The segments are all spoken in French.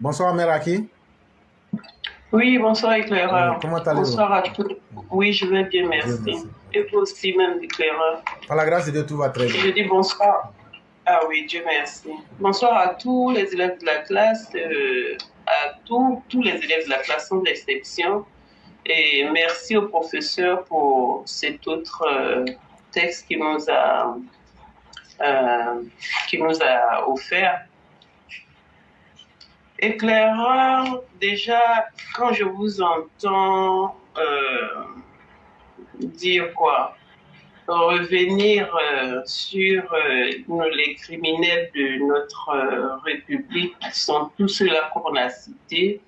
Bonsoir, Meraki. Oui, bonsoir Oui, éclaireur. comment allez-vous? Bonsoir à tous. Oui, je vais bien, Dieu merci. merci. Et vous aussi, même éclaireur. Par la grâce de Dieu, tout va très bien. Je dis bonsoir. Ah oui, Dieu merci. Bonsoir à tous les élèves de la classe, à tous les élèves de la classe sans exception. Et merci au professeur pour cet autre texte euh, qui nous a offert. Éclaireur, déjà, quand je vous entends dire quoi? Revenir sur les criminels de notre République qui sont tous ceux-là qu'on a cités.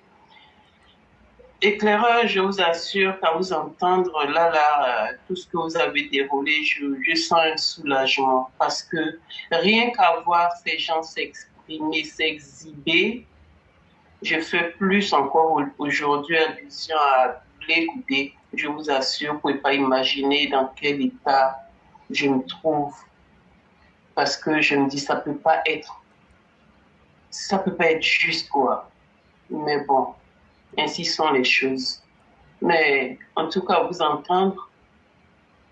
Éclaireur, je vous assure qu'à vous entendre tout ce que vous avez déroulé, je sens un soulagement parce que rien qu'à voir ces gens s'exprimer, s'exhiber, je fais plus encore aujourd'hui allusion à Blé Goudé. Je vous assure, vous ne pouvez pas imaginer dans quel état je me trouve. Parce que je me dis, ça peut pas être juste, quoi. Mais bon, ainsi sont les choses. Mais en tout cas, vous entendre,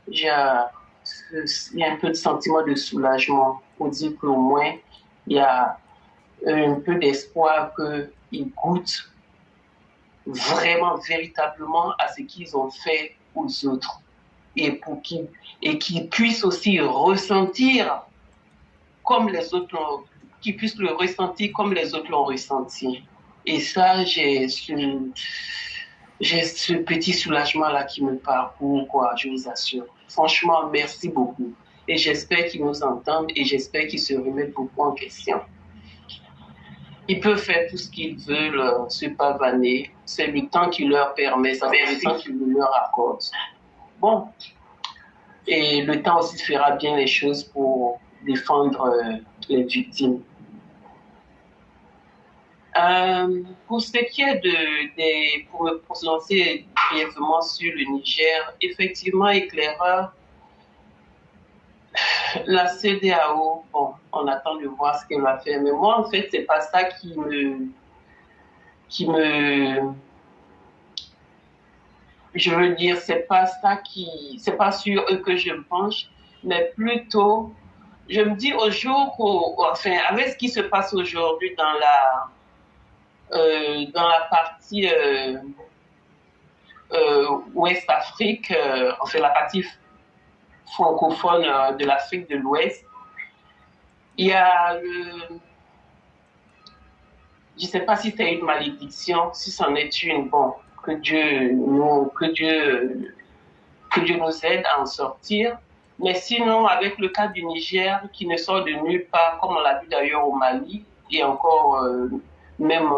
il y a un peu de sentiment de soulagement pour dire qu'au moins, il y a un peu d'espoir qu'ils goûtent vraiment, véritablement à ce qu'ils ont fait aux autres et qu'ils puissent aussi ressentir comme les autres qu'ils puissent le ressentir comme les autres l'ont ressenti. Et ça, j'ai ce petit soulagement-là qui me parcourt, quoi, je vous assure. Franchement, merci beaucoup. Et j'espère qu'ils nous entendent et j'espère qu'ils se remettent beaucoup en question. Ils peuvent faire tout ce qu'ils veulent, se pavaner. C'est le temps qui leur permet, ça c'est le temps qui leur accorde. Bon. Et le temps aussi fera bien les choses pour défendre les victimes. Pour ce qui est pour me prononcer brièvement sur le Niger, effectivement, éclaireur, la CEDEAO, bon, on attend de voir ce qu'elle va faire. Mais moi, en fait, c'est pas ça je veux dire, c'est pas sur eux que je me penche, mais plutôt, je me dis enfin, avec ce qui se passe aujourd'hui dans la partie Ouest Afrique, enfin la partie francophone de l'Afrique de l'Ouest, il y a je ne sais pas si c'est une malédiction, si c'en est une, bon, que Dieu nous aide à en sortir. Mais sinon, avec le cas du Niger, qui ne sort de nulle part, comme on l'a vu d'ailleurs au Mali, et encore même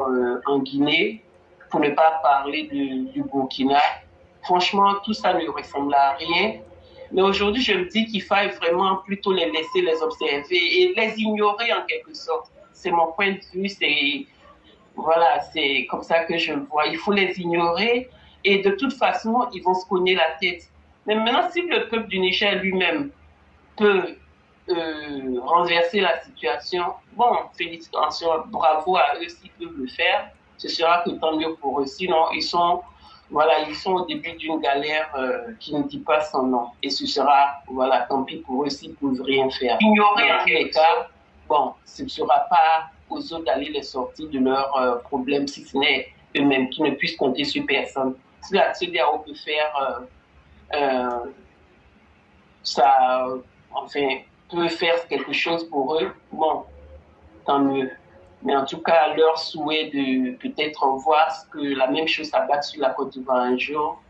en Guinée, pour ne pas parler du Burkina, franchement, tout ça ne ressemble à rien. Mais aujourd'hui, je me dis qu'il faille vraiment plutôt les laisser les observer et les ignorer en quelque sorte. C'est mon point de vue, voilà, c'est comme ça que je le vois. Il faut les ignorer et de toute façon, ils vont se cogner la tête. Mais maintenant, si le peuple du Niger lui-même peut renverser la situation, bon, félicitations, bravo à eux s'ils peuvent le faire. Ce sera que tant mieux pour eux. Sinon, ils sont au début d'une galère qui ne dit pas son nom. Et ce sera, voilà, tant pis pour eux s'ils ne peuvent rien faire. Ignorer en tous les cas, bon, ce ne sera pas aux autres d'aller les sortir de leurs problèmes, si ce n'est eux-mêmes qui ne puissent compter sur personne. Si la CEDEAO peut faire ça, enfin, peut faire quelque chose pour eux, bon, tant mieux. Mais en tout cas, leur souhait de peut-être voir que la même chose s'abatte sur la Côte d'Ivoire un jour,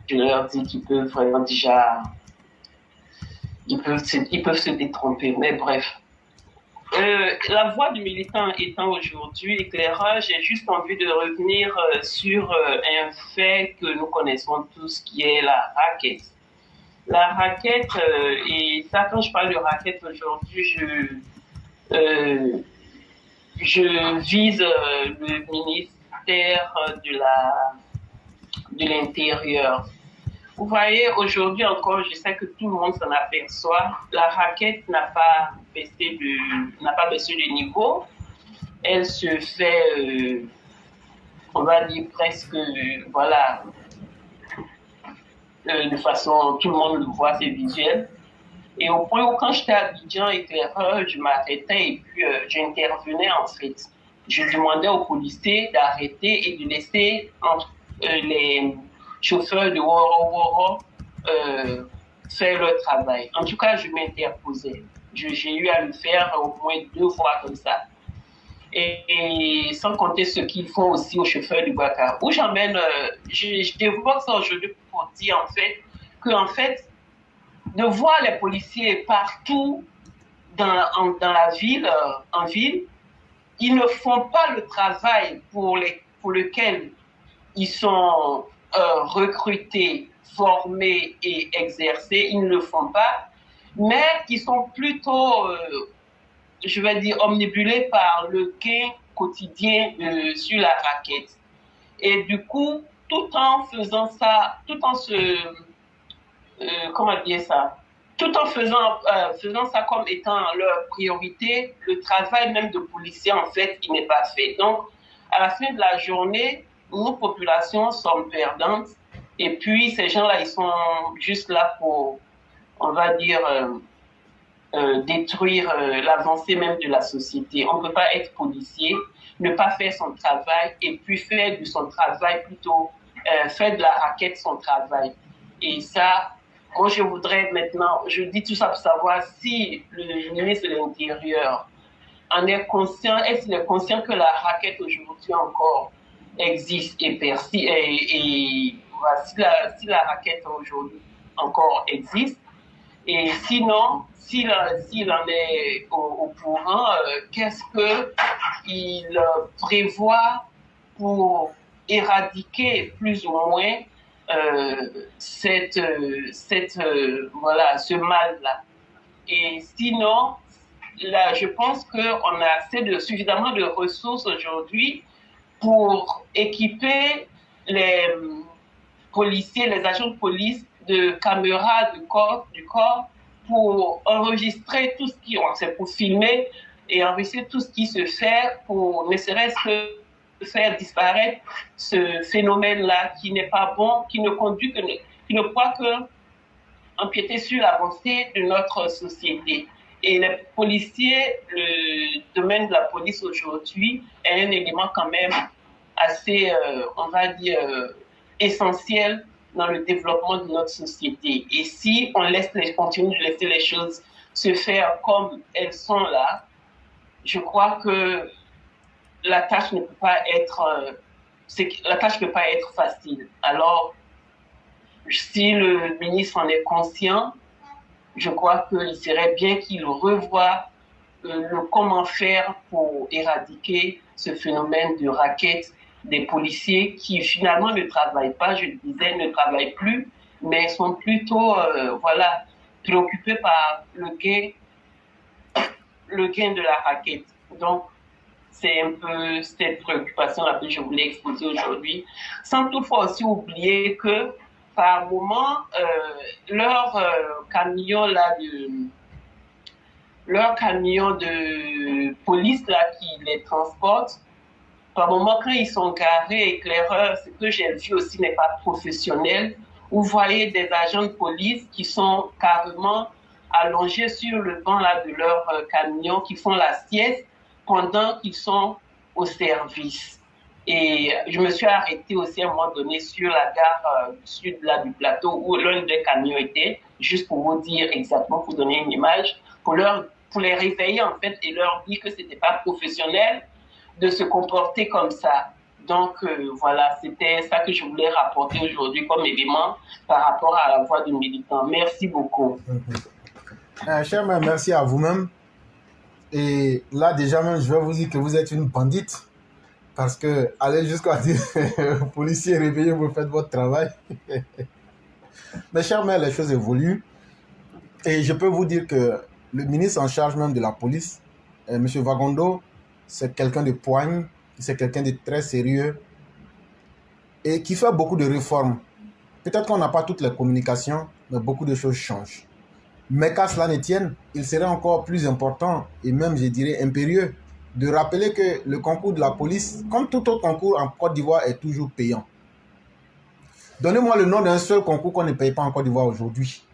je leur dis qu'ils peuvent vraiment déjà, ils peuvent se détromper. Mais bref. La voix du militant étant aujourd'hui éclairage, j'ai juste envie de revenir sur un fait que nous connaissons tous, qui est la raquette. La raquette, et ça, quand je parle de raquette aujourd'hui, je vise le ministère de l'Intérieur. Vous voyez, aujourd'hui encore, je sais que tout le monde s'en aperçoit, la raquette n'a pas baissé de niveau. elle se fait, on va dire presque, voilà, de façon, tout le monde le voit, c'est visuel. Et au point où quand j'étais à Abidjan, éclaireur, je m'arrêtais et puis j'intervenais en fait. Je demandais aux policiers d'arrêter et de laisser les chauffeurs de Woro Woro faire leur travail. En tout cas, je m'interposais. J'ai eu à le faire au moins 2 fois comme ça. Et sans compter ce qu'ils font aussi aux chauffeurs du Bakar. Où j'emmène, je développe ça aujourd'hui pour dire en fait que en fait, de voir les policiers partout dans la ville, en ville, ils ne font pas le travail pour lequel ils sont recrutés, formés et exercés. Ils ne le font pas, mais ils sont plutôt, je vais dire, omnibulés par le gain quotidien sur la raquette. Et du coup, tout en faisant ça, tout en se comment dire ça, tout en faisant ça comme étant leur priorité, le travail même de policier, en fait, il n'est pas fait. Donc, à la fin de la journée, nous, populations, sommes perdantes. Et puis, ces gens-là, ils sont juste là pour, on va dire, détruire l'avancée même de la société. On ne peut pas être policier, ne pas faire son travail, et puis faire de son travail plutôt, faire de la raquette son travail. Et ça, moi, je voudrais maintenant, je dis tout ça pour savoir si le ministre de l'Intérieur en est conscient, est-ce qu'il est conscient que la raquette aujourd'hui encore existe et persiste, et voilà, si la raquette aujourd'hui encore existe, et sinon, s'il en est au courant, qu'est-ce qu'il prévoit pour éradiquer plus ou moins voilà, ce mal-là. Et sinon, là, je pense qu'on a suffisamment de ressources aujourd'hui pour équiper les policiers, les agents de police de caméras du corps pour enregistrer tout ce qui, c'est pour filmer et enregistrer tout ce qui se fait pour ne serait-ce que faire disparaître ce phénomène-là qui n'est pas bon, qui ne conduit que, qui ne pourra que empiéter sur l'avancée de notre société. Et les policiers, le domaine de la police aujourd'hui est un élément quand même assez, on va dire, essentiel dans le développement de notre société. Et si on continue de laisser les choses se faire comme elles sont là, je crois que la tâche ne peut pas être, facile. Alors, si le ministre en est conscient, je crois qu'il serait bien qu'il revoie comment faire pour éradiquer ce phénomène de raquette des policiers qui finalement ne travaillent pas, je le disais, ne travaillent plus, mais sont plutôt voilà, préoccupés par le gain de la raquette. Donc, c'est un peu cette préoccupation-là que je voulais exposer aujourd'hui, sans toutefois aussi oublier que par moment, leur camion de police là qui les transporte, par moment quand ils sont garés, éclaireurs, ce que j'ai vu aussi n'est pas professionnel. Vous voyez des agents de police qui sont carrément allongés sur le banc là de leur camion, qui font la sieste pendant qu'ils sont au service. Et je me suis arrêtée aussi à un moment donné sur la gare du sud là, du plateau où l'un des camions était, juste pour vous dire exactement, pour donner une image, pour les réveiller en fait et leur dire que c'était pas professionnel de se comporter comme ça. Donc voilà, c'était ça que je voulais rapporter aujourd'hui comme élément par rapport à la voix du militant. Merci beaucoup. Cher mère, merci à vous-même. Et là, déjà même, je vais vous dire que vous êtes une bandite. Parce que aller jusqu'à dire policier réveillez, vous faites votre travail. Mais cher mère, les choses évoluent. Et je peux vous dire que le ministre en charge même de la police, M. Vagondo, c'est quelqu'un de poigne, c'est quelqu'un de très sérieux et qui fait beaucoup de réformes. Peut-être qu'on n'a pas toutes les communications, mais beaucoup de choses changent. Mais qu'à cela ne tienne, il serait encore plus important et même, je dirais, impérieux de rappeler que le concours de la police, comme tout autre concours en Côte d'Ivoire, est toujours payant. Donnez-moi le nom d'un seul concours qu'on ne paye pas en Côte d'Ivoire aujourd'hui.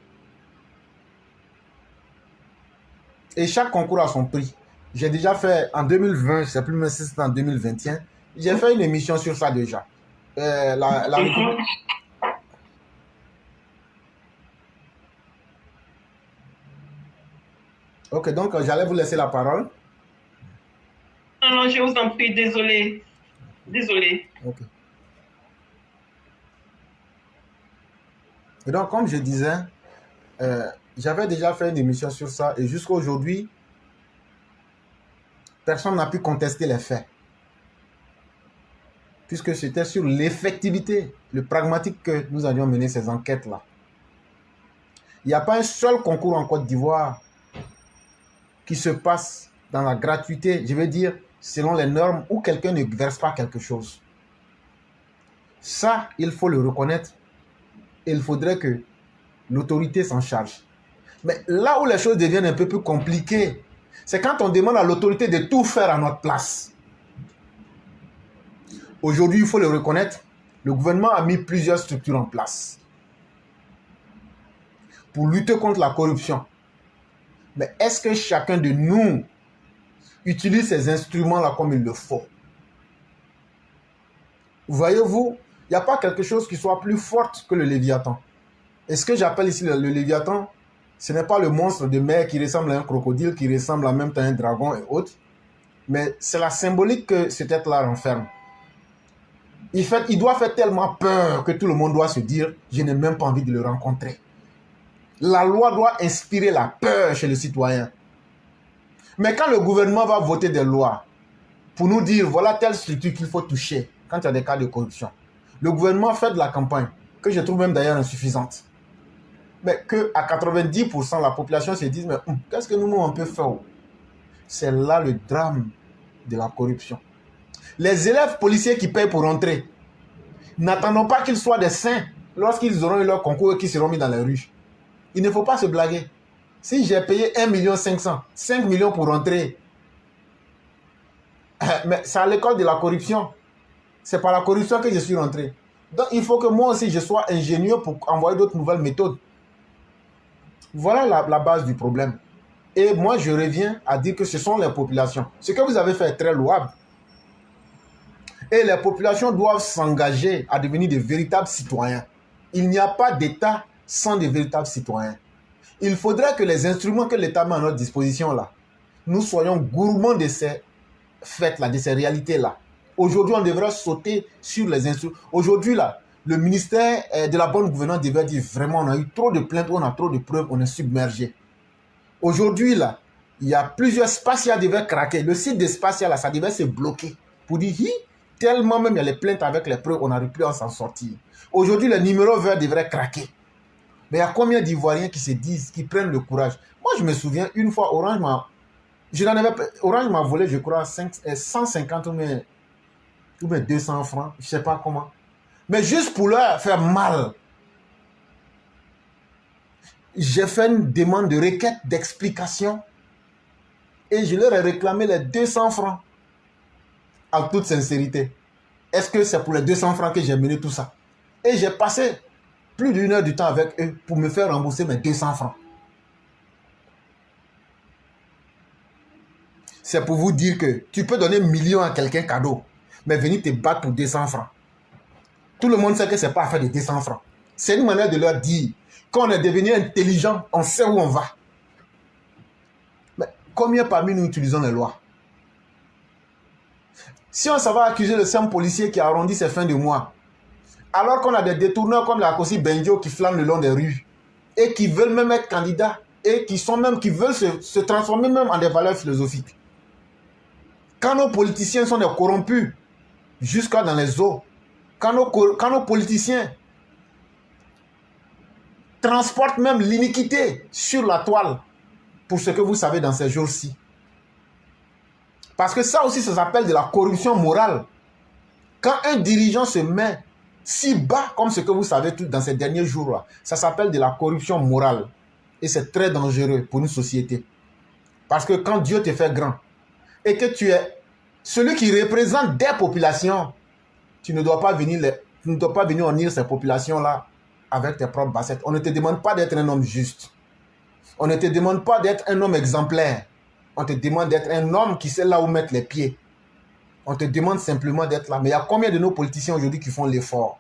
Et chaque concours a son prix. J'ai déjà fait en 2020, je ne sais plus même si c'était en 2021, j'ai fait une émission sur ça déjà. Ok, donc j'allais vous laisser la parole. Non, je vous en prie, désolé. Désolé. Ok. Et donc, comme je disais, j'avais déjà fait une émission sur ça et jusqu'à aujourd'hui, personne n'a pu contester les faits. Puisque c'était sur l'effectivité, le pragmatique que nous avions mené ces enquêtes-là. Il n'y a pas un seul concours en Côte d'Ivoire qui se passe dans la gratuité, je veux dire, selon les normes, où quelqu'un ne verse pas quelque chose. Ça, il faut le reconnaître. Et il faudrait que l'autorité s'en charge. Mais là où les choses deviennent un peu plus compliquées, c'est quand on demande à l'autorité de tout faire à notre place. Aujourd'hui, il faut le reconnaître, le gouvernement a mis plusieurs structures en place pour lutter contre la corruption. Mais est-ce que chacun de nous utilise ces instruments-là comme il le faut? Voyez-vous, il n'y a pas quelque chose qui soit plus fort que le Léviathan. Et ce que j'appelle ici le Léviathan, ce n'est pas le monstre de mer qui ressemble à un crocodile, qui ressemble en même temps à un dragon et autres, mais c'est la symbolique que cette tête-là renferme. Il doit faire tellement peur que tout le monde doit se dire « je n'ai même pas envie de le rencontrer ». La loi doit inspirer la peur chez le citoyen. Mais quand le gouvernement va voter des lois pour nous dire « voilà telle structure qu'il faut toucher » quand il y a des cas de corruption, le gouvernement fait de la campagne, que je trouve même d'ailleurs insuffisante. Mais qu'à 90%, la population se dise « mais qu'est-ce que nous on peut faire ?» C'est là le drame de la corruption. Les élèves policiers qui payent pour entrer, n'attendons pas qu'ils soient des saints lorsqu'ils auront eu leur concours et qu'ils seront mis dans les rues. Il ne faut pas se blaguer. Si j'ai payé 1,5 million, 5 millions pour entrer, mais c'est à l'école de la corruption. C'est par la corruption que je suis rentré. Donc il faut que moi aussi je sois ingénieux pour envoyer d'autres nouvelles méthodes. Voilà la base du problème. Et moi je reviens à dire que ce sont les populations. Ce que vous avez fait est très louable. Et les populations doivent s'engager à devenir de véritables citoyens. Il n'y a pas d'État sans de véritables citoyens. Il faudrait que les instruments que l'État met à notre disposition là, nous soyons gourmands de ces faits-là, de ces réalités-là. Aujourd'hui, on devrait sauter sur les instruments. Aujourd'hui, là, le ministère de la bonne gouvernance devrait dire vraiment, on a eu trop de plaintes, on a trop de preuves, on est submergé. Aujourd'hui, là, il y a plusieurs Spatia devaient craquer. Le site de Spatia, là, ça devait se bloquer. Pour dire, tellement même il y a les plaintes avec les preuves, on n'arrive plus à s'en sortir. Aujourd'hui, le numéro vert devrait craquer. Mais il y a combien d'Ivoiriens qui se disent, qui prennent le courage? Moi, je me souviens, une fois, Orange m'a volé, je crois, 150 ou bien 200 francs, je ne sais pas comment. Mais juste pour leur faire mal, j'ai fait une demande de requête d'explication et je leur ai réclamé les 200 francs. En toute sincérité. Est-ce que c'est pour les 200 francs que j'ai mené tout ça? Et j'ai passé plus d'1 heure du temps avec eux pour me faire rembourser mes 200 francs. C'est pour vous dire que tu peux donner 1 million à quelqu'un cadeau, mais venir te battre pour 200 francs. Tout le monde sait que ce n'est pas affaire de 200 francs. C'est une manière de leur dire qu'on est devenu intelligent, on sait où on va. Mais combien parmi nous utilisons les lois? Si on s'en va accuser le simple policier qui arrondit ses fins de mois, alors qu'on a des détourneurs comme la Kossi Benjo qui flânent le long des rues et qui veulent même être candidats et qui veulent se transformer même en des valeurs philosophiques. Quand nos politiciens sont des corrompus jusqu'à dans les eaux, quand nos politiciens transportent même l'iniquité sur la toile pour ce que vous savez dans ces jours-ci. Parce que ça aussi, ça s'appelle de la corruption morale. Quand un dirigeant se met si bas comme ce que vous savez tout dans ces derniers jours-là, ça s'appelle de la corruption morale. Et c'est très dangereux pour une société. Parce que quand Dieu te fait grand, et que tu es celui qui représente des populations, tu ne dois pas venir unir ces populations-là avec tes propres bassettes. On ne te demande pas d'être un homme juste. On ne te demande pas d'être un homme exemplaire. On te demande d'être un homme qui sait là où mettre les pieds. On te demande simplement d'être là. Mais il y a combien de nos politiciens aujourd'hui qui font l'effort?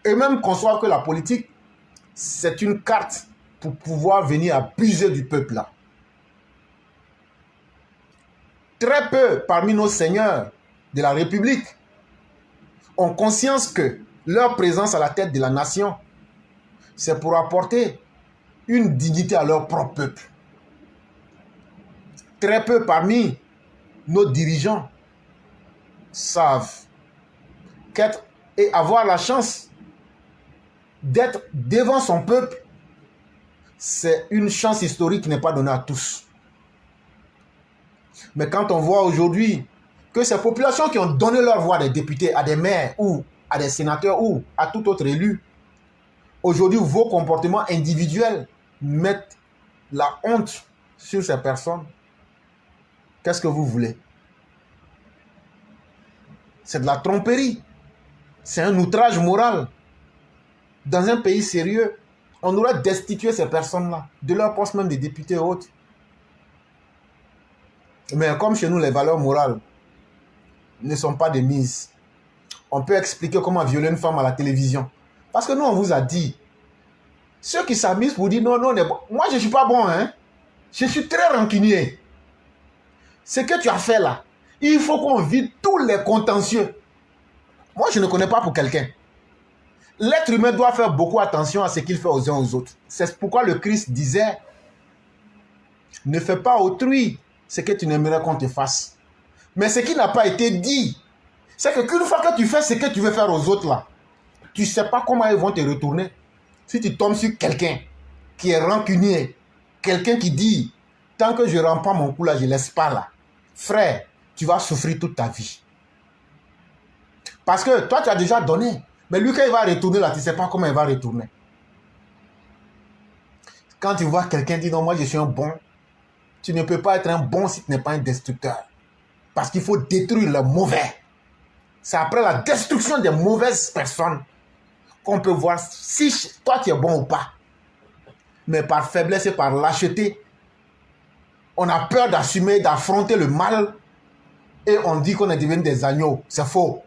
Eux-mêmes conçoivent que la politique, c'est une carte pour pouvoir venir abuser du peuple là. Très peu parmi nos seigneurs de la République ont conscience que leur présence à la tête de la nation, c'est pour apporter une dignité à leur propre peuple. Très peu parmi nos dirigeants savent qu'être et avoir la chance d'être devant son peuple, c'est une chance historique qui n'est pas donnée à tous. Mais quand on voit aujourd'hui que ces populations qui ont donné leur voix à des députés, à des maires ou à des sénateurs ou à tout autre élu, aujourd'hui vos comportements individuels mettent la honte sur ces personnes, qu'est-ce que vous voulez? C'est de la tromperie. C'est un outrage moral. Dans un pays sérieux, on aurait destitué ces personnes-là de leur poste même de députés et autres. Mais comme chez nous, les valeurs morales ne sont pas de mise, on peut expliquer comment violer une femme à la télévision. Parce que nous, on vous a dit, ceux qui s'amusent pour dire non, non, moi je ne suis pas bon, hein. Je suis très rancunier. Ce que tu as fait là, il faut qu'on vide tous les contentieux. Moi, je ne connais pas pour quelqu'un. L'être humain doit faire beaucoup attention à ce qu'il fait aux uns aux autres. C'est pourquoi le Christ disait, ne fais pas autrui ce que tu n'aimerais qu'on te fasse. Mais ce qui n'a pas été dit, c'est que qu'une fois que tu fais ce que tu veux faire aux autres là, tu ne sais pas comment ils vont te retourner. Si tu tombes sur quelqu'un qui est rancunier, quelqu'un qui dit, tant que je ne rends pas mon coup là, je ne laisse pas là. Frère, tu vas souffrir toute ta vie. Parce que toi, tu as déjà donné. Mais lui, quand il va retourner là, tu ne sais pas comment il va retourner. Quand tu vois quelqu'un dire non, moi je suis un bon, tu ne peux pas être un bon si tu n'es pas un destructeur. Parce qu'il faut détruire le mauvais. C'est après la destruction des mauvaises personnes qu'on peut voir si toi tu es bon ou pas. Mais par faiblesse et par lâcheté, on a peur d'assumer, d'affronter le mal et on dit qu'on est devenu des agneaux. C'est faux.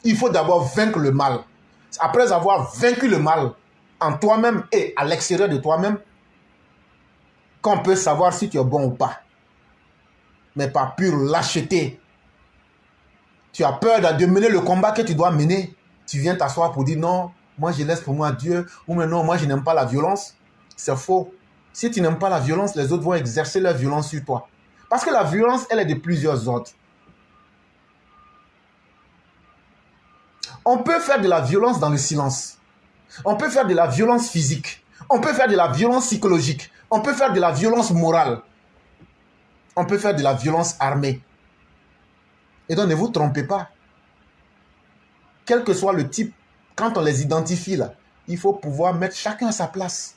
Il faut d'abord vaincre le mal. Après avoir vaincu le mal en toi-même et à l'extérieur de toi-même, qu'on peut savoir si tu es bon ou pas. Mais par pure lâcheté. Tu as peur de mener le combat que tu dois mener. Tu viens t'asseoir pour dire non, moi je laisse pour moi Dieu. Ou mais non, moi je n'aime pas la violence. C'est faux. Si tu n'aimes pas la violence, les autres vont exercer leur violence sur toi. Parce que la violence, elle est de plusieurs ordres. On peut faire de la violence dans le silence. On peut faire de la violence physique. On peut faire de la violence psychologique. On peut faire de la violence morale. On peut faire de la violence armée. Et donc ne vous trompez pas. Quel que soit le type, quand on les identifie là, il faut pouvoir mettre chacun à sa place.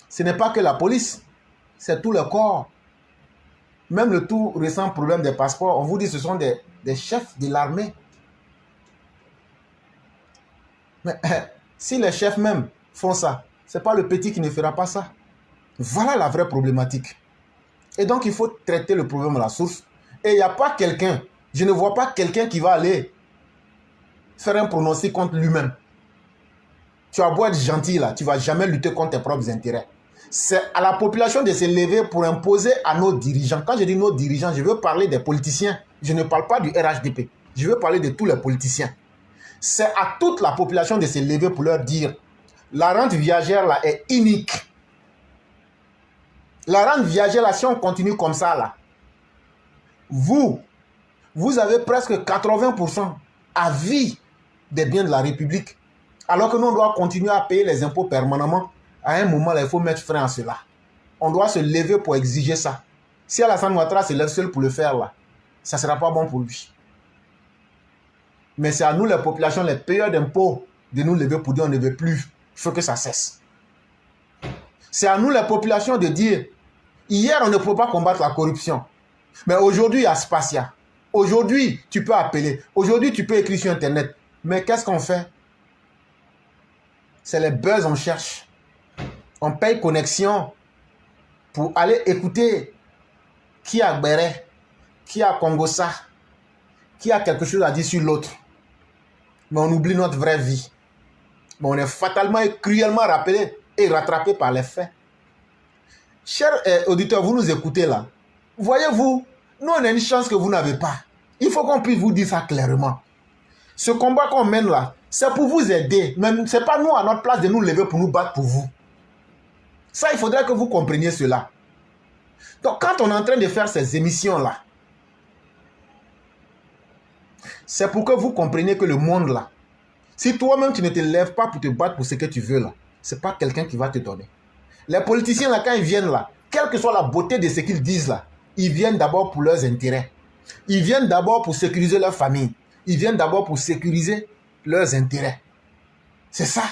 Ce n'est pas que la police, c'est tout le corps. Même le tout récent problème des passeports, on vous dit que ce sont des chefs de l'armée. Mais si les chefs même font ça, ce n'est pas le petit qui ne fera pas ça. Voilà la vraie problématique. Et donc il faut traiter le problème à la source. Et il n'y a pas quelqu'un, je ne vois pas quelqu'un qui va aller faire un pronostic contre lui-même. Tu as beau être gentil là, tu ne vas jamais lutter contre tes propres intérêts. C'est à la population de se lever pour imposer à nos dirigeants. Quand je dis nos dirigeants, je veux parler des politiciens. Je ne parle pas du RHDP. Je veux parler de tous les politiciens. C'est à toute la population de se lever pour leur dire la rente viagère là est unique. La rente viagère là, si on continue comme ça là, vous avez presque 80% à vie des biens de la République. Alors que nous, on doit continuer à payer les impôts permanemment. À un moment, là, il faut mettre frein à cela. On doit se lever pour exiger ça. Si Alassane Ouattara se lève seul pour le faire, là, ça ne sera pas bon pour lui. Mais c'est à nous, les populations, les payeurs d'impôts, de nous lever pour dire on ne veut plus. Il faut que ça cesse. C'est à nous, les populations, de dire hier, on ne peut pas combattre la corruption. Mais aujourd'hui, il y a Spacia. Aujourd'hui, tu peux appeler. Aujourd'hui, tu peux écrire sur Internet. Mais qu'est-ce qu'on fait? C'est les buzz on cherche. On paye connexion pour aller écouter qui a Béret, qui a Congossa, qui a quelque chose à dire sur l'autre. Mais on oublie notre vraie vie. Mais on est fatalement et cruellement rappelé et rattrapé par les faits. Chers auditeurs, vous nous écoutez là. Voyez-vous, nous on a une chance que vous n'avez pas. Il faut qu'on puisse vous dire ça clairement. Ce combat qu'on mène là, c'est pour vous aider. Mais ce n'est pas nous à notre place de nous lever pour nous battre pour vous. Ça, il faudrait que vous compreniez cela. Donc, quand on est en train de faire ces émissions-là, c'est pour que vous compreniez que le monde là, si toi-même tu ne te lèves pas pour te battre pour ce que tu veux là, ce n'est pas quelqu'un qui va te donner. Les politiciens là, quand ils viennent là, quelle que soit la beauté de ce qu'ils disent là, ils viennent d'abord pour leurs intérêts. Ils viennent d'abord pour sécuriser leur famille. Ils viennent d'abord pour sécuriser leurs intérêts. C'est ça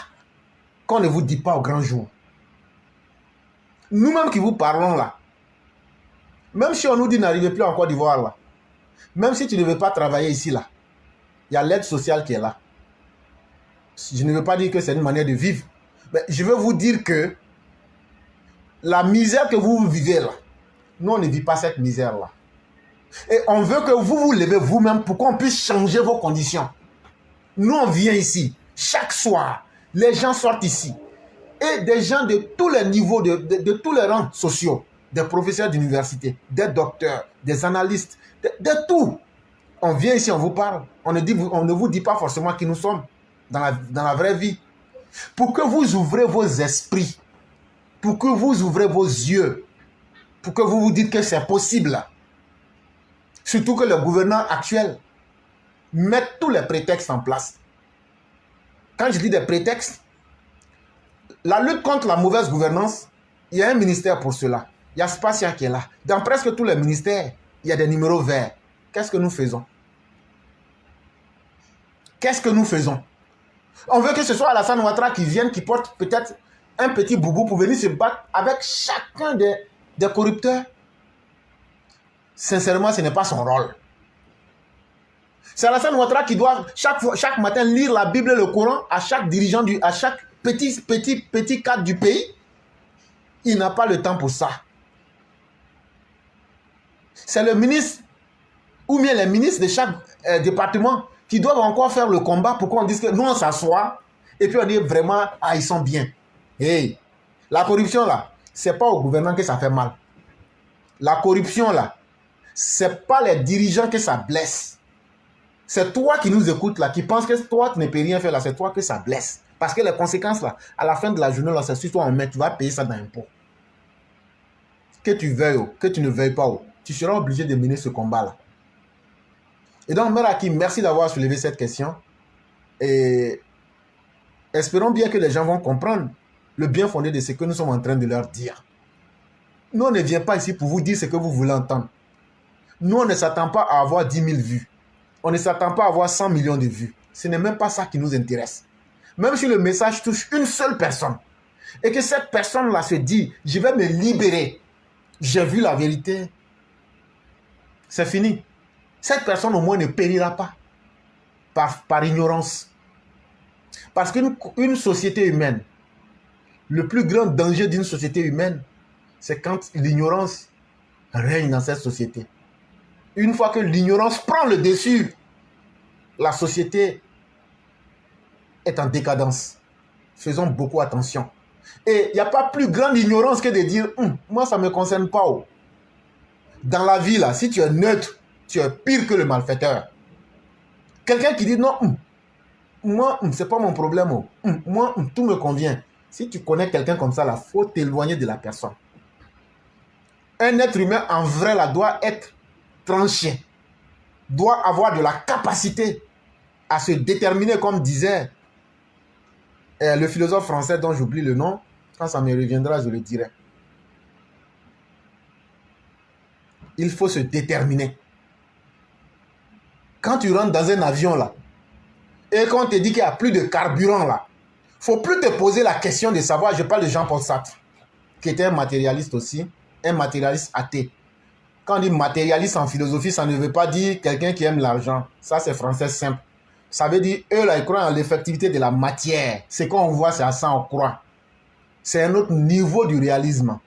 qu'on ne vous dit pas au grand jour. Nous-mêmes qui vous parlons là, même si on nous dit n'arrivez plus en Côte d'Ivoire là, même si tu ne veux pas travailler ici là, il y a l'aide sociale qui est là. Je ne veux pas dire que c'est une manière de vivre, mais je veux vous dire que la misère que vous vivez là, nous on ne vit pas cette misère là. Et on veut que vous vous levez vous-même pour qu'on puisse changer vos conditions. Nous on vient ici, chaque soir, les gens sortent ici. Et des gens de tous les niveaux, de tous les rangs sociaux, des professeurs d'université, des docteurs, des analystes, de tout. On vient ici, on vous parle. On ne vous dit pas forcément qui nous sommes dans la vraie vie. Pour que vous ouvrez vos esprits, pour que vous ouvrez vos yeux, pour que vous vous dites que c'est possible. Surtout que le gouvernement actuel met tous les prétextes en place. Quand je dis des prétextes, la lutte contre la mauvaise gouvernance, il y a un ministère pour cela. Il y a Spacia qui est là. Dans presque tous les ministères, il y a des numéros verts. Qu'est-ce que nous faisons? Qu'est-ce que nous faisons? On veut que ce soit Alassane Ouattara qui vienne, qui porte peut-être un petit boubou pour venir se battre avec chacun des corrupteurs. Sincèrement, ce n'est pas son rôle. C'est Alassane Ouattara qui doit chaque matin lire la Bible et le Coran à chaque dirigeant, à chaque petit cadre du pays. Il n'a pas le temps pour ça. C'est le ministre ou bien les ministres de chaque département qui doivent encore faire le combat pour qu'on dise que nous on s'assoit et puis on dit vraiment, ah ils sont bien. Hey, la corruption là, c'est pas au gouvernement que ça fait mal. La corruption là, c'est pas les dirigeants que ça blesse. C'est toi qui nous écoutes là, qui pense que toi tu ne peux rien faire là, c'est toi que ça blesse. Parce que les conséquences là, à la fin de la journée là, c'est sur toi on met, tu vas payer ça dans l'impôt. Que tu veuilles ou que tu ne veuilles pas, tu seras obligé de mener ce combat là. Et donc, Mère Hakim, merci d'avoir soulevé cette question. Et espérons bien que les gens vont comprendre le bien fondé de ce que nous sommes en train de leur dire. Nous, on ne vient pas ici pour vous dire ce que vous voulez entendre. Nous, on ne s'attend pas à avoir 10 000 vues. On ne s'attend pas à avoir 100 millions de vues. Ce n'est même pas ça qui nous intéresse. Même si le message touche une seule personne et que cette personne-là se dit, je vais me libérer. J'ai vu la vérité. C'est fini. Cette personne au moins ne périra pas par ignorance. Parce qu'une société humaine, le plus grand danger d'une société humaine, c'est quand l'ignorance règne dans cette société. Une fois que l'ignorance prend le dessus, la société est en décadence. Faisons beaucoup attention. Et il n'y a pas plus grande ignorance que de dire moi ça ne me concerne pas. Dans la vie, là, si tu es neutre, tu es pire que le malfaiteur. Quelqu'un qui dit non, moi, c'est pas mon problème. Moi, tout me convient. Si tu connais quelqu'un comme ça, il faut t'éloigner de la personne. Un être humain, en vrai, là, doit être tranché. Doit avoir de la capacité à se déterminer, comme disait le philosophe français dont j'oublie le nom. Quand ça me reviendra, je le dirai. Il faut se déterminer. Quand tu rentres dans un avion là, et qu'on te dit qu'il n'y a plus de carburant là, il ne faut plus te poser la question de savoir, je parle de Jean-Paul Sartre, qui était un matérialiste aussi, un matérialiste athée. Quand on dit matérialiste en philosophie, ça ne veut pas dire quelqu'un qui aime l'argent. Ça, c'est français simple. Ça veut dire, eux, là, ils croient en l'effectivité de la matière. Ce qu'on voit, c'est à ça on croit. C'est un autre niveau du réalisme.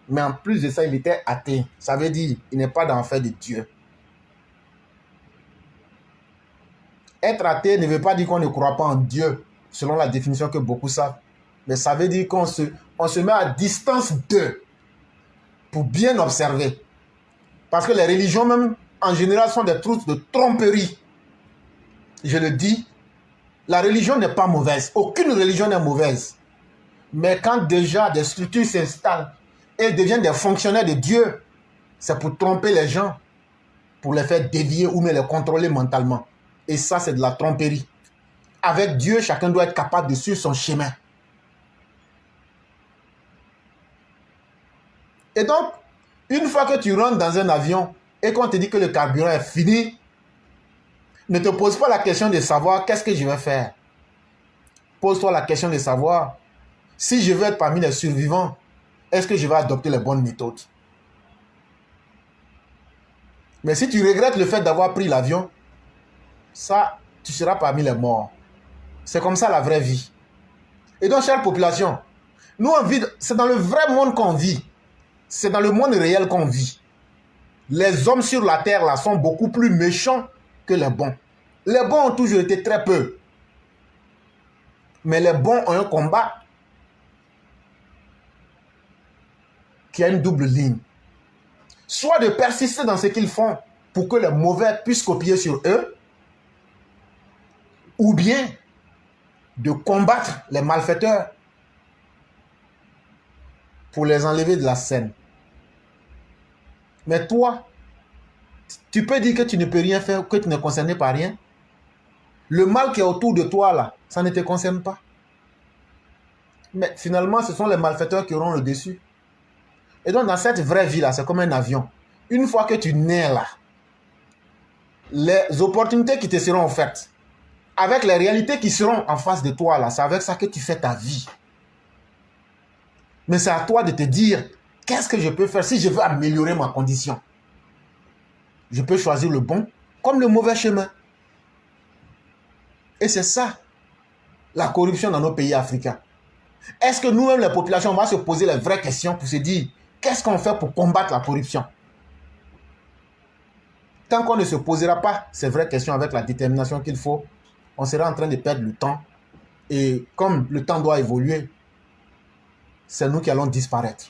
Mais en plus de ça, il était athée. Ça veut dire, il n'est pas dans l'affaire de Dieu. Être athée ne veut pas dire qu'on ne croit pas en Dieu, selon la définition que beaucoup savent. Mais ça veut dire qu'on se met à distance d'eux pour bien observer. Parce que les religions même, en général, sont des trucs de tromperie. Je le dis, la religion n'est pas mauvaise. Aucune religion n'est mauvaise. Mais quand déjà des structures s'installent et deviennent des fonctionnaires de Dieu, c'est pour tromper les gens, pour les faire dévier ou même les contrôler mentalement. Et ça, c'est de la tromperie. Avec Dieu, chacun doit être capable de suivre son chemin. Et donc, une fois que tu rentres dans un avion et qu'on te dit que le carburant est fini, ne te pose pas la question de savoir qu'est-ce que je vais faire. Pose-toi la question de savoir si je veux être parmi les survivants, est-ce que je vais adopter les bonnes méthodes? Mais si tu regrettes le fait d'avoir pris l'avion, ça, tu seras parmi les morts. C'est comme ça la vraie vie. Et donc, chère population, nous on vit, c'est dans le vrai monde qu'on vit. C'est dans le monde réel qu'on vit. Les hommes sur la terre là sont beaucoup plus méchants que les bons. Les bons ont toujours été très peu. Mais les bons ont un combat qui a une double ligne. Soit de persister dans ce qu'ils font pour que les mauvais puissent copier sur eux, ou bien de combattre les malfaiteurs pour les enlever de la scène. Mais toi, tu peux dire que tu ne peux rien faire, que tu n'es concerné par rien. Le mal qui est autour de toi, là, ça ne te concerne pas. Mais finalement, ce sont les malfaiteurs qui auront le dessus. Et donc, dans cette vraie vie-là, c'est comme un avion. Une fois que tu nais là, les opportunités qui te seront offertes, avec les réalités qui seront en face de toi, là, c'est avec ça que tu fais ta vie. Mais c'est à toi de te dire, qu'est-ce que je peux faire si je veux améliorer ma condition? Je peux choisir le bon comme le mauvais chemin. Et c'est ça, la corruption dans nos pays africains. Est-ce que nous-mêmes, les populations, on va se poser les vraies questions pour se dire, qu'est-ce qu'on fait pour combattre la corruption? Tant qu'on ne se posera pas ces vraies questions avec la détermination qu'il faut, on sera en train de perdre le temps. Et comme le temps doit évoluer, c'est nous qui allons disparaître.